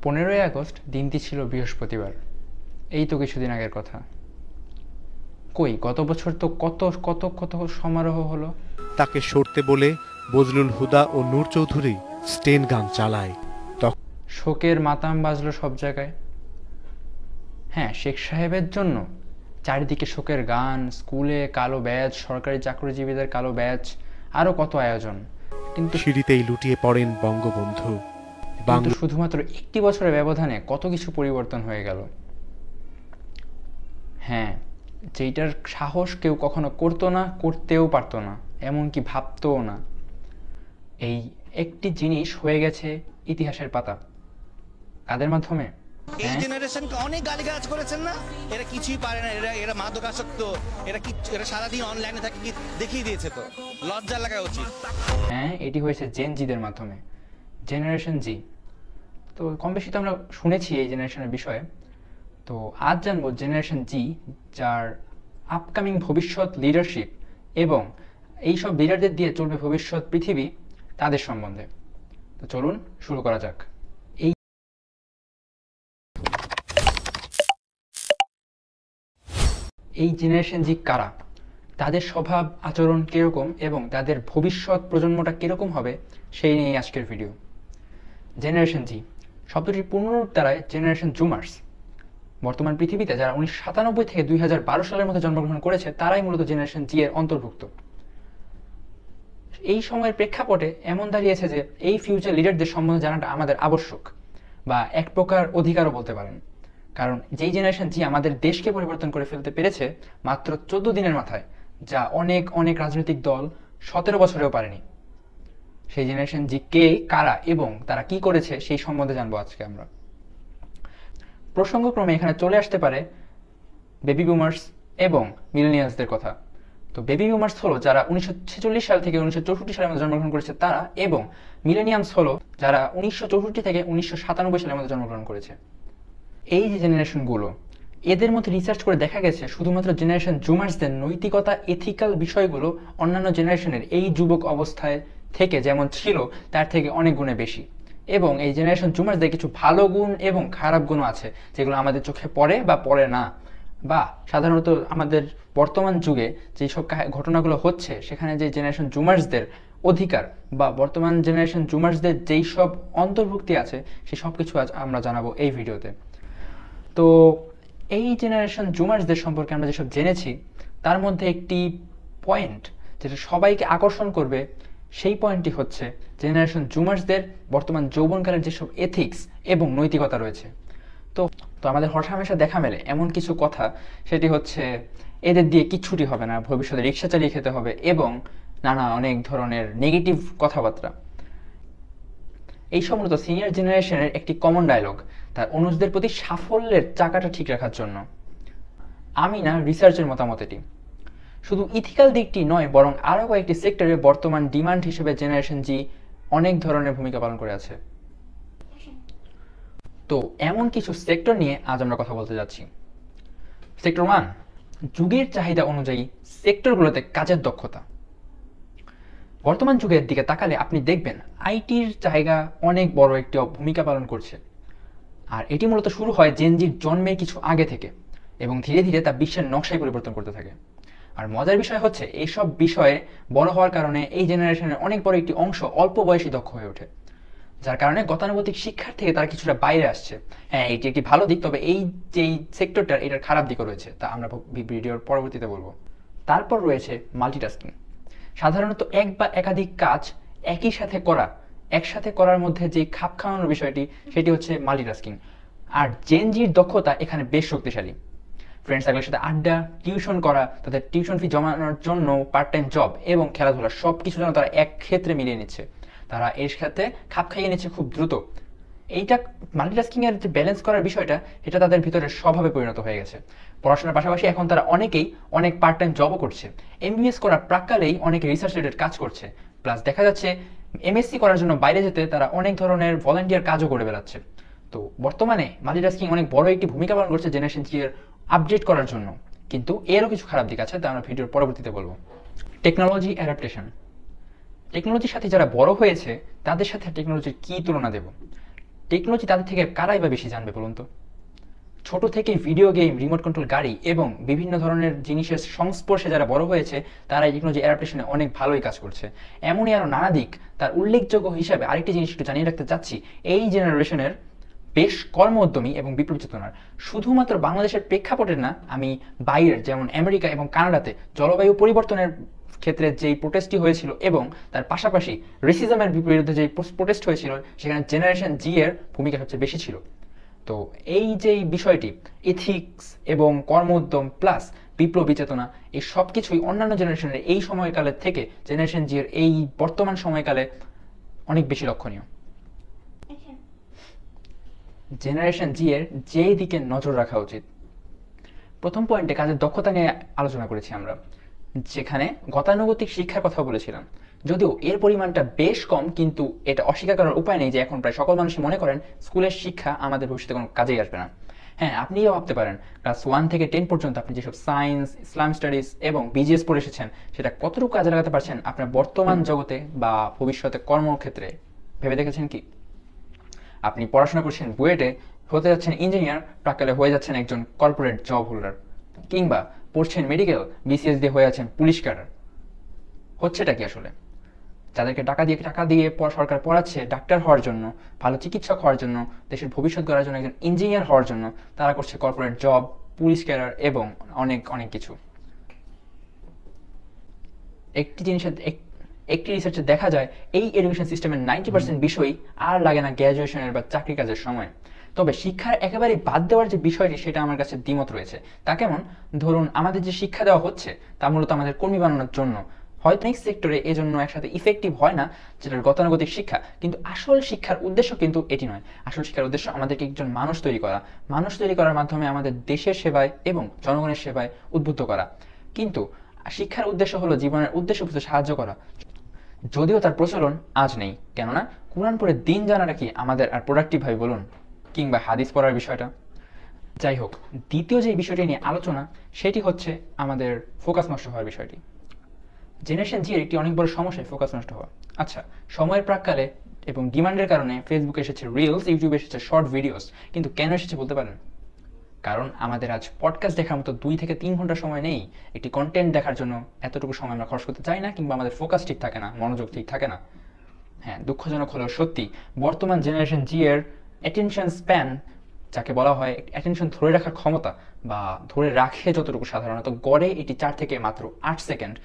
15ই August দিনটি ছিল বৃহস্পতিবার। এই তো কিছুদিন আগের কথা। কই গত বছর তো কত কত কত সমারোহ হলো। তাকে সরতে বলে বজলুল হুদা ও নূর চৌধুরী স্টেন গান চালায়। শোকের মাতাম বাজলো সব জায়গায়। হ্যাঁ, শেখ সাহেবের জন্য চারিদিকে শোকের গান, স্কুলে কালো ব্যাজ, সরকারি চাকরিজীবীদের কালো ব্যাজ, আরো কত আয়োজন। কিন্তু সিঁড়িতেই লুটিয়ে পড়েন বঙ্গবন্ধু। কিন্তু শুধুমাত্র একটি বছরের ব্যবধানে কত কিছু পরিবর্তন হয়ে গেল। হ্যাঁ, যেইটার সাহস কেউ কখনো করতো না, করতেও পারতো না, এমনকি ভাবতোও না। এই একটি জিনিস হয়ে গেছে ইতিহাসের পাতা। কাদের মাধ্যমে? এই জেনারেশনকে অনেক গালিগালাজ করেছেন না, এরা কিছুই পারে না, এরা এরা মাদকাসক্ত, এরা সারাদিন অনলাইনে থাকে, কি দেখিয়ে দিয়েছে তো, লজ্জা লাগা উচিত। হ্যাঁ, এটি হয়েছে জেন জিদের মাধ্যমে, জেনারেশন জি। তো কম বেশি তো আমরা শুনেছি এই জেনারেশনের বিষয়ে। তো আজ জানবো জেনারেশন জি, যার আপকামিং ভবিষ্যৎ লিডারশিপ এবং এইসব লিডারদের দিয়ে চলবে ভবিষ্যৎ পৃথিবী, তাদের সম্বন্ধে। তো চলুন শুরু করা যাক। এই এই জেনারেশন জি কারা, তাদের স্বভাব আচরণ কিরকম এবং তাদের ভবিষ্যৎ প্রজন্মটা কিরকম হবে, সেই নিয়ে আজকের ভিডিও। জেনারেশন জি শব্দটির পূর্ণরূপ দ্বারায় জেনারেশন জুমার্স। বর্তমান পৃথিবীতে যারা 1997 থেকে 2012 সালের মধ্যে জন্মগ্রহণ করেছে তারাই মূলত জেনারেশন জি এর অন্তর্ভুক্ত। এই সময়ের প্রেক্ষাপটে এমন দাঁড়িয়েছে যে এই ফিউচার লিডারদের সম্বন্ধে জানাটা আমাদের আবশ্যক, বা এক প্রকার অধিকারও বলতে পারেন। কারণ যেই জেনারেশন জি আমাদের দেশকে পরিবর্তন করে ফেলতে পেরেছে মাত্র 14 দিনের মাথায়, যা অনেক অনেক রাজনৈতিক দল 17 বছরেও পারেনি। সেই জেনারেশন জি কে, কারা এবং তারা কি করেছে সেই সম্বন্ধে জানবো আজকে আমরা। প্রসঙ্গক্রমে এখানে চলে আসতে পারে বেবি বুমার্স এবং মিলেনিয়ালসদের কথা। তো বেবি বুমার্স হলো যারা 1946 সাল থেকে 1964 সালের মধ্যে জন্মগ্রহণ করেছে তারা, এবং মিলেনিয়ামস হলো যারা 1964 থেকে 1997 সালের মধ্যে জন্মগ্রহণ করেছে। এই যে জেনারেশনগুলো, এদের মধ্যে রিসার্চ করে দেখা গেছে শুধুমাত্র জেনারেশন জুমার্সদের নৈতিকতা, এথিক্যাল বিষয়গুলো অন্যান্য জেনারেশনের এই যুবক অবস্থায় থেকে যেমন ছিল তার থেকে অনেক গুণে বেশি। এবং এই জেনারেশন জুমার্সদের কিছু ভালো গুণ এবং খারাপ গুণও আছে, যেগুলো আমাদের চোখে পড়ে বা পড়ে না, বা সাধারণত আমাদের বর্তমান যুগে যেসব ঘটনাগুলো হচ্ছে সেখানে যে জেনারেশন জুমার্সদের অধিকার বা বর্তমান জেনারেশন জুমার্সদের যেই সব অন্তর্ভুক্তি আছে সেই সব কিছু আজ আমরা জানাবো এই ভিডিওতে। তো এই জেনারেশন জুমার্সদের সম্পর্কে আমরা যেসব জেনেছি তার মধ্যে একটি পয়েন্ট যেটা সবাইকে আকর্ষণ করবে, সেই পয়েন্টটি হচ্ছে জেনারেশন জুমার্সদের বর্তমান যৌবনকালের যেসব এথিক্স এবং নৈতিকতা রয়েছে। তো তো আমাদের হরহামেশা দেখা মেলে এমন কিছু কথা, সেটি হচ্ছে এদের দিয়ে কিচ্ছুটি হবে না, ভবিষ্যতে রিক্সা চালিয়ে খেতে হবে এবং নানা অনেক ধরনের নেগেটিভ কথাবার্তা। এই মূলত সিনিয়র জেনারেশনের একটি কমন ডায়লগ, তার অনুজদের প্রতি সাফল্যের চাকাটা ঠিক রাখার জন্য। আমি না, রিসার্চের মতামত এটি। শুধু ইথিক্যাল দিকটি নয়, বরং আরও কয়েকটি সেক্টরে বর্তমান ডিমান্ড হিসেবে জেনারেশন জি অনেক ধরনের ভূমিকা পালন করে আছে। তো এমন কিছু সেক্টর নিয়ে আজ আমরা কথা বলতে যাচ্ছি। সেক্টর 1, যুগের চাহিদা অনুযায়ী সেক্টরগুলোতে কাজের দক্ষতা। বর্তমান যুগের দিকে তাকালে আপনি দেখবেন আইটির জায়গা অনেক বড় একটি ভূমিকা পালন করছে। আর এটি মূলত শুরু হয় জেনজির জন্মের কিছু আগে থেকে এবং ধীরে ধীরে তা বিশ্বের নকশায় পরিবর্তন করতে থাকে। আর মজার বিষয় হচ্ছে এইসব বিষয়ে বড় হওয়ার কারণে এই জেনারেশনের অনেক বড় একটি অংশ অল্প বয়সী দক্ষ হয়ে ওঠে, যার কারণে গতানুগতিক শিক্ষার থেকে তারা কিছুটা বাইরে আসছে। হ্যাঁ, এটি একটি ভালো দিক, তবে এই যে সেক্টরটার এটার খারাপ দিকও রয়েছে, তা আমরা ভিডিওর পরবর্তীতে বলবো। তারপর রয়েছে মাল্টিটাস্কিং। সাধারণত এক বা একাধিক কাজ একসাথে করার মধ্যে যে খাপ খাওয়ানোর বিষয়টি, সেটি হচ্ছে মাল্টিটাস্কিং। আর জেনজির দক্ষতা এখানে বেশ শক্তিশালী। ফ্রেন্ড সার্কেলের সাথে আড্ডা, টিউশন করা, তাদের টিউশন ফি জমানোর জন্য পার্ট টাইম জব এবং খেলাধুলা সবকিছু যেন তারা এক ক্ষেত্রে মিলিয়ে নিচ্ছে, তারা এর সাথে খাপ খাইয়ে নিচ্ছে খুব দ্রুত। এইটা মাল্টিটাস্কিং এর যে ব্যালেন্স করার বিষয়টা, এটা তাদের ভিতরে স্বভাবে পরিণত হয়ে গেছে। পড়াশোনার পাশাপাশি এখন তারা অনেকেই অনেক পার্ট টাইম জবও করছে। এমবিবিএস করার প্রাক্কালেই অনেকে রিসার্চ রিলেটেড কাজ করছে, প্লাস দেখা যাচ্ছে এমএসসি করার জন্য বাইরে যেতে তারা অনেক ধরনের ভলান্টিয়ার কাজও করে বেড়াচ্ছে। তো বর্তমানে মাল্টিটাস্কিং অনেক বড় একটি ভূমিকা পালন করছে জেনারেশন জি এর আপডেট করার জন্য। কিন্তু এরও কিছু খারাপ দিক আছে, তা আমরা ভিডিওর পরবর্তীতে বলবো। Technology adaptation. টেকনোলজির সাথে যারা বড় হয়েছে তাদের সাথে টেকনোলজির কি তুলনা দেব? টেকনোলজি তাদের থেকে কারাই বা বেশি জানবে বলুন তো? ছোট থেকে ভিডিও গেম, রিমোট কন্ট্রোল গাড়ি এবং বিভিন্ন ধরনের জিনিসের সংস্পর্শে যারা বড় হয়েছে তারা এই টেকনোলজি অ্যাডাপ্টেশনে অনেক ভালোই কাজ করছে। এমনই আরও নানা দিক। তার উল্লেখযোগ্য হিসাবে আরেকটি জিনিস একটু জানিয়ে রাখতে চাচ্ছি, এই জেনারেশনের বেশ কর্ম উদ্যমী এবং বিপ্লবী চেতনার, শুধুমাত্র বাংলাদেশের প্রেক্ষাপটের না, আমি বাইরের যেমন আমেরিকা এবং কানাডাতে জলবায়ু পরিবর্তনের ক্ষেত্রে যেই প্রোটেস্টটি হয়েছিল এবং তার পাশাপাশি রেসিজমের বিরুদ্ধে যে প্রোটেস্ট হয়েছিল, সেখানে জেনারেশন জি এর ভূমিকা সবচেয়ে বেশি ছিল। তো এই যে বিষয়টি, এথিক্স এবং কর্ম উদ্যম প্লাস বিপ্লবী চেতনা, এই সব কিছুই অন্যান্য জেনারেশনের এই সময়কালের থেকে জেনারেশন জি এর এই বর্তমান সময়কালে অনেক বেশি লক্ষণীয়। জেনারেশন জি এর যেই দিকে নজর রাখা উচিত, প্রথম পয়েন্টে কাজের দক্ষতা নিয়ে আলোচনা করেছি আমরা, যেখানে গতানুগতিক শিক্ষার কথা বলেছিলাম। যদিও এর পরিমাণটা বেশ কম, কিন্তু এটা অস্বীকার করার উপায় নেই যে এখন প্রায় সকল মানুষই মনে করেন স্কুলের শিক্ষা আমাদের ভবিষ্যতে কোনো কাজেই আসবে না। হ্যাঁ, আপনিও ভাবতে পারেন ক্লাস 1 থেকে 10 পর্যন্ত আপনি যেসব সায়েন্স, ইসলাম স্টাডিজ এবং বিজিএস পড়ে এসেছেন সেটা কতটুকু কাজে লাগাতে পারছেন আপনার বর্তমান জগতে বা ভবিষ্যতে কর্মক্ষেত্রে? ভেবে দেখেছেন কি? আপনি পড়াশোনা করছেন বুয়েটে, হতে যাচ্ছেন ইঞ্জিনিয়ার, প্রাক্কালে হয়ে যাচ্ছেন একজন কর্পোরেট জব হোল্ডার, কিংবা পড়ছেন মেডিকেল, বিসিএস দিয়ে হয়ে যাচ্ছেন পুলিশ ক্যাডার। হচ্ছেটা কি আসলে? যাদেরকে টাকা দিয়ে সরকার পড়াচ্ছে ডাক্তার হওয়ার জন্য, ভালো চিকিৎসক হওয়ার জন্য, দেশের ভবিষ্যৎ গড়ার জন্য, একজন ইঞ্জিনিয়ার হওয়ার জন্য, তারা করছে কর্পোরেট জব, পুলিশ ক্যাডার এবং অনেক অনেক কিছু। একটি রিসার্চে দেখা যায় এই এডুকেশন সিস্টেমের 90% বিষয়ই আর লাগে না গ্র্যাজুয়েশনের বা চাকরি কাজের সময়। তবে শিক্ষার একেবারে বাদ দেওয়ার যে বিষয়টি, সেটা আমার কাছে দ্বিমত রয়েছে। তা কেমন? ধরুন, আমাদের যে শিক্ষা দেওয়া হচ্ছে তা মূলত আমাদের কর্মী বানানোর জন্য, হয়তো অনেক সেক্টরে এজন্য একসাথে ইফেক্টিভ হয় না, যেটার গতানুগতিক শিক্ষা, কিন্তু আসল শিক্ষার উদ্দেশ্য কিন্তু এটি নয়। আসল শিক্ষার উদ্দেশ্য আমাদেরকে একজন মানুষ তৈরি করা, মানুষ তৈরি করার মাধ্যমে আমাদের দেশের সেবায় এবং জনগণের সেবায় উদ্বুদ্ধ করা। কিন্তু শিক্ষার উদ্দেশ্য হলো জীবনের উদ্দেশ্য বুঝতে সাহায্য করা, যদিও তার প্রচলন আজ নেই। কেননা কোরআন পড়ে দিন জানাটা কি আমাদের আর প্রোডাক্টিভ ভাবে বলুন, কিংবা হাদিস পড়ার বিষয়টা? যাই হোক, দ্বিতীয় যে বিষয়টি নিয়ে আলোচনা, সেটি হচ্ছে আমাদের ফোকাস নষ্ট হওয়ার বিষয়টি। জেনারেশন জি এর একটি অনেক বড় সমস্যায় ফোকাস নষ্ট হওয়া। আচ্ছা, সময়ের প্রাক্কালে এবং ডিমান্ডের কারণে ফেসবুকে এসেছে রিলস, ইউটিউবে এসেছে শর্ট ভিডিওস, কিন্তু কেন এসেছে বলতে পারেন? কারণ আমাদের আজ পডকাস্ট দেখার মতো 2 থেকে 3 ঘন্টা সময় নেই। একটি কন্টেন্ট দেখার জন্য এতটুকু সময় আমরা খরচ করতে চাই না, কিংবা আমাদের ফোকাস ঠিক থাকে না, মনোযোগ ঠিক থাকে না। হ্যাঁ, দুঃখজনক হলেও সত্যি, বর্তমান জেনারেশন জি এর অ্যাটেনশন স্প্যান, যাকে বলা হয় অ্যাটেনশন ধরে রাখার ক্ষমতা বা ধরে রাখে যতটুকু, সাধারণত গড়ে এটি 4 থেকে মাত্র 8 সেকেন্ড,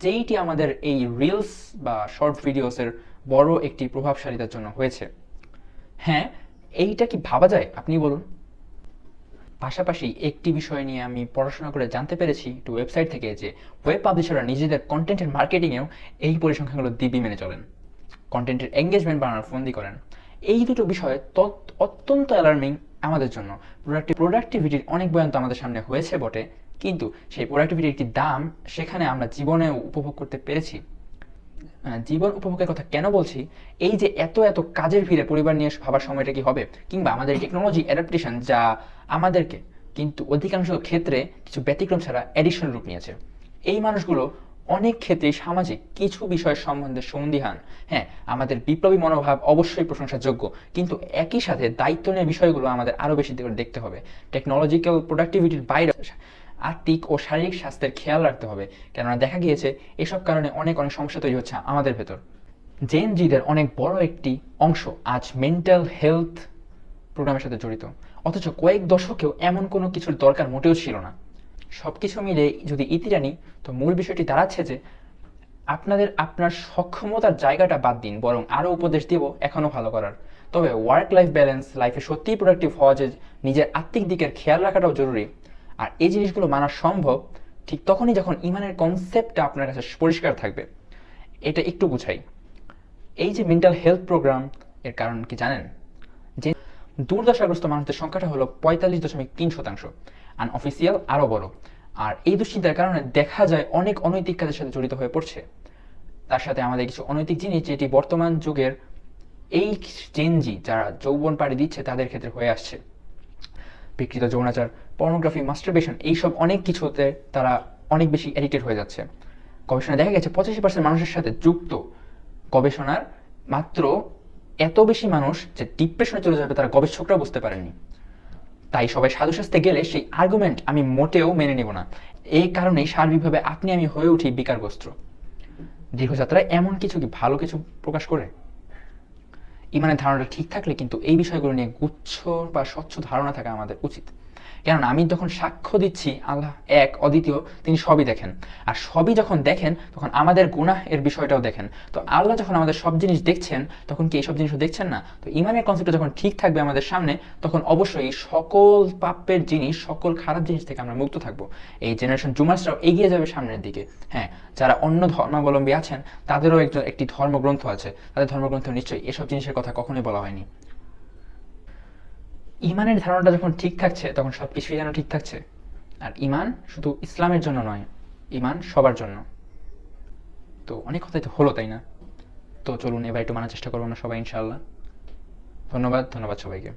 যেইটি আমাদের এই রিলস বা শর্ট ভিডিওসের বড় একটি প্রভাবশালীতার জন্য হয়েছে। হ্যাঁ, এইটা কি ভাবা যায় আপনি বলুন? পাশাপাশি একটি বিষয় নিয়ে আমি পড়াশোনা করে জানতে পেরেছি একটু ওয়েবসাইট থেকে, যে ওয়েব পাবলিশাররা নিজেদের কন্টেন্টের মার্কেটিংয়েও এই পরিসংখ্যানগুলো দিব্যি মেনে চলেন, কন্টেন্টের এঙ্গেজমেন্ট বাড়ানোর ফন্দি করেন। এই দুটো বিষয় অত্যন্ত অ্যালার্মিং আমাদের জন্য। প্রোডাক্টিভিটির অনেক বয়ান তো আমাদের সামনে হয়েছে বটে, কিন্তু সেই প্রোডাক্টিভিটির একটি দাম সেখানে আমরা জীবনে উপভোগ করতে পেরেছি। জীবন উপভোগের কথা কেন বলছি? এই যে এত এত কাজের ভিড়ে পরিবার নিয়ে ভাবার সময়টা কি হবে, কিংবা আমাদের টেকনোলজি অ্যাডাপ্টেশন, যা আমাদেরকে কিন্তু অধিকাংশ ক্ষেত্রে কিছু ব্যতিক্রম ছাড়া অ্যাডিকশন রূপ নিয়েছে। এই মানুষগুলো অনেক ক্ষেত্রে সামাজিক কিছু বিষয়ের সম্বন্ধে সন্দিহান। হ্যাঁ, আমাদের বিপ্লবী মনোভাব অবশ্যই প্রশংসাযোগ্য, কিন্তু একই সাথে দায়িত্ব নিয়ে বিষয়গুলো আমাদের আরও বেশি দেখতে হবে। টেকনোলজিক্যাল প্রোডাক্টিভিটির বাইরে আর্থিক ও শারীরিক স্বাস্থ্যের খেয়াল রাখতে হবে, কেননা দেখা গিয়েছে এসব কারণে অনেক অনেক সমস্যা তৈরি হচ্ছে আমাদের ভেতর। জেন জিদের অনেক বড় একটি অংশ আজ মেন্টাল হেলথ প্রোগ্রামের সাথে জড়িত, অথচ কয়েক দশকেও এমন কোনো কিছুর দরকার মোটেও ছিল না। সবকিছু মিলে যদি ইতি টানি, তো মূল বিষয়টি দাঁড়াচ্ছে যে আপনার সক্ষমতার জায়গাটা বাদ দিন, বরং আরও উপদেশ দেব এখনও ভালো করার। তবে ওয়ার্ক লাইফ ব্যালেন্স, লাইফে সত্যিই প্রোডাক্টিভ হওয়া, যে নিজের আত্মিক দিকের খেয়াল রাখাটাও জরুরি। আর এই জিনিসগুলো মানা সম্ভব ঠিক তখনই যখন ইমানের কনসেপ্টটা আপনার কাছে পরিষ্কার থাকবে। এটা একটু বুঝাই। এই যে মেন্টাল হেলথ প্রোগ্রাম, এর কারণ কি জানেন? যে দুর্দশাগ্রস্ত মানুষদের সংখ্যাটা হলো 45.3%, আনঅফিসিয়াল আরও বড়। আর এই দুশ্চিন্তার কারণে দেখা যায় অনেক অনৈতিক কাজের সাথে জড়িত হয়ে পড়ছে। তার সাথে আমাদের কিছু অনৈতিক জিনিস, যেটি বর্তমান যুগের এই জেনজি যারা যৌবন পাড়ি দিচ্ছে তাদের ক্ষেত্রে হয়ে আসছে। বিকৃত যৌনাচার, পর্নোগ্রাফি, মাস্টারবেশন, এইসব অনেক কিছুতে তারা অনেক বেশি অ্যাডিক্টেড হয়ে যাচ্ছে। গবেষণায় দেখা গেছে 85% মানুষের সাথে যুক্ত গবেষণার মাত্র এত বেশি মানুষ যে ডিপ্রেশনে চলে যাবে তারা গবেষকরা বুঝতে পারেননি। তাই সবাই সাধু সাজতে গেলে সেই আর্গুমেন্ট আমি মোটেও মেনে নেব না। এই কারণেই সার্বিকভাবে আপনি আমি হয়ে উঠি বিকারগ্রস্ত। দীর্ঘযাত্রায় এমন কিছু কি ভালো কিছু প্রকাশ করে? ইমানের ধারণাটা ঠিক থাকলে কিন্তু এই বিষয়গুলো নিয়ে গুচ্ছ বা স্বচ্ছ ধারণা থাকা আমাদের উচিত। কেননা আমি যখন সাক্ষ্য দিচ্ছি আল্লাহ এক অদ্বিতীয়, তিনি সবই দেখেন। আর সবই যখন দেখেন তখন আমাদের গুনাহ এর বিষয়টাও দেখেন। তো আল্লাহ যখন আমাদের সব জিনিস দেখছেন তখন কি এইসব জিনিসও দেখছেন না? তো ইমানের কনসেপ্টটা যখন ঠিক থাকবে আমাদের সামনে, তখন অবশ্যই সকল পাপের জিনিস, সকল খারাপ জিনিস থেকে আমরা মুক্ত থাকবো। এই জেনারেশন জুমার্সরাও এগিয়ে যাবে সামনের দিকে। হ্যাঁ, যারা অন্য ধর্মাবলম্বী আছেন তাদেরও একটি ধর্মগ্রন্থ আছে, তাদের ধর্মগ্রন্থ নিশ্চয়ই এসব জিনিসের কথা কখনোই বলা হয়নি। ইমানের ধারণাটা যখন ঠিক থাকছে তখন সবকিছুই যেন ঠিক থাকছে। আর ইমান শুধু ইসলামের জন্য নয়, ইমান সবার জন্য। তো অনেক কথাই তো হলো, তাই না? তো চলুন এবার একটু মানার চেষ্টা করবো আমরা সবাই ইনশাআল্লাহ। ধন্যবাদ সবাইকে।